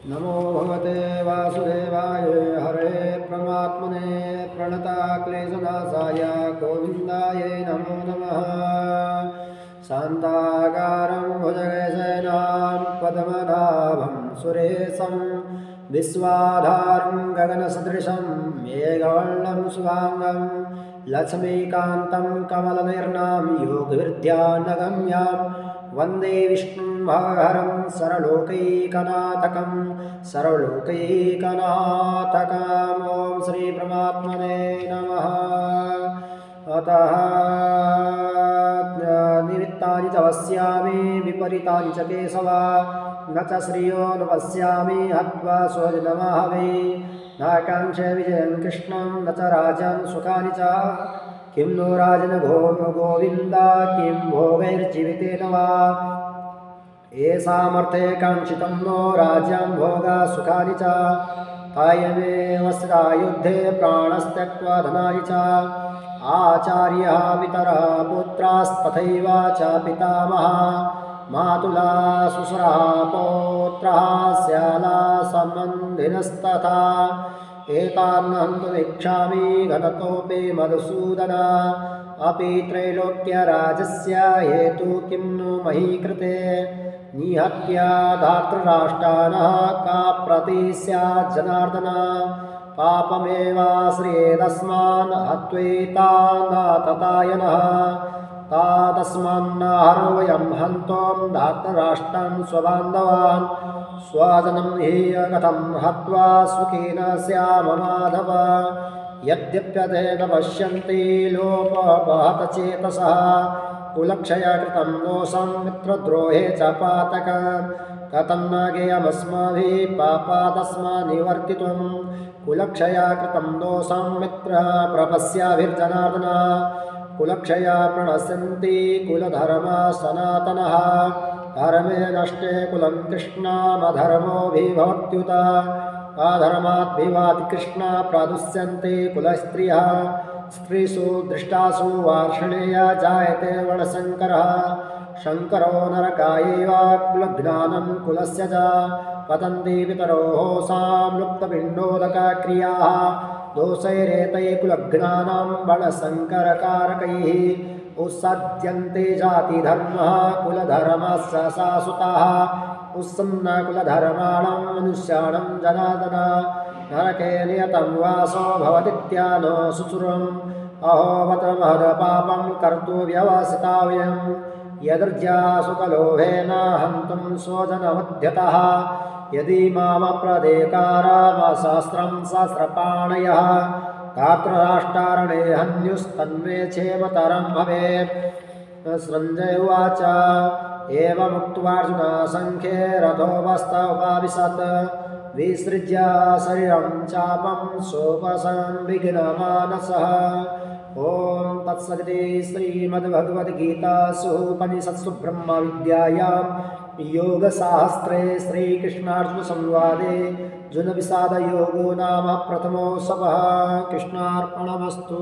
नमो भगवते वासुदेवाय हरे परमात्मने प्रणताक्लेशनाशाय गोविन्दाय नमो नमः। शान्ताकारं भुजगशयनं पद्मनाभं सुरेशं विश्वाधारं गगनसदृशं मेघवर्णं शुभांगं लक्ष्मीकान्तं कमलनयनं योगविद्यानगम्यं वन्दे विष्णुं भवहरं सर्वलोकैकनाथकं ॐ श्री परमात्मने नमः। अतः निमित्तानि च पश्यामि विपरीतानि च केशव न च श्रियो न पश्यामि हत्वा स्वजनमहवे न काङ्क्षे विजयं कृष्णं न च राजन् सुखानि च किं नो राजन गोविन्द किं भोगैर्जीवितेन वा येषामर्थे काङ्क्षितं नो राज्यं भोगा सुखानि च कायमेव युद्धे प्राणस्त्यक्त्वा धनानि च आचार्यः पितरः पुत्रास्तथैव च पितामहः मातुला श्वशुरः पौत्रः स्याला सम्बन्धिनस्तथा एतान् हन्तुमिच्छामि घटतोऽपि मधुसूदन अपि त्रैलोक्यराजस्य हेतु किं नु मही कृते निहत्य धातृराष्ट्रानः का प्रति स्यात् जनार्दन पापमेवाश्रयेदस्मान् हत्वेतान्नाततायनः तादस्मान्न हरो वयं हन्तों धातृराष्ट्रं स्वबान्धवान् स्वजनं हि कथं हत्वा सुखेन स्याम माधव यद्यप्यतेन पश्यन्ति लोपबहतचेतसः कुलक्षयकृतं दोषं मित्रद्रोहे च पातक कथं न गेयमस्माभिः पापादस्मान् निवर्तितुं कुलक्षयकृतं दोषं मित्रः प्रपश्याभिर्जनार्दन कुलक्षया प्रणश्यन्ति कुलधर्मः सनातनः धर्मे नष्टे कुलं कृष्णामधर्मोऽभिभवत्युत अधर्माद्भिवाति कृष्णा प्रादुष्यन्ते कुलस्त्रियः स्त्रीषु दृष्टासु वार्षणेय जायते वर्णशङ्करः शङ्करो नरकायैव कुलज्ञानं कुलस्य च पतन्ति पितरोः साम्लुप्तपिण्डोदकक्रियाः दोषैरेतैः कुलज्ञानं वर्णशङ्करकारकैः उत्सज्यन्ते जातिधर्मः कुलधर्मस्य शाश्वतः उत्सन्नकुलधर्माणां मनुष्याणां जनार्दन नरके नियतं वासो भवतीत्यानो शुचुरम् अहोवत महदपापं कर्तुव्यवसिता वयं यदृज्यासुकलोभेन हन्तुं स्वजनमध्यतः यदि मामप्रदेकारामशास्त्रं शास्त्रपाणयः धातृराष्ट्रारणे हन्युस्तन्मे क्षेमतरं भवेत्। सञ्जय उवाच एवमुक्त्वार्जुनः सङ्ख्ये रथोपस्थ विसृज्य शरीरं चापं सोपसंविघ्नमानसः। ॐ तत्सदिति श्रीमद्भगवद्गीतासु उपनिषत्सु ब्रह्मविद्यायां योगशास्त्रे श्रीकृष्णार्जुनसंवादे अर्जुनविषादयोगो नाम प्रथमोत्सवः। कृष्णार्पणमस्तु।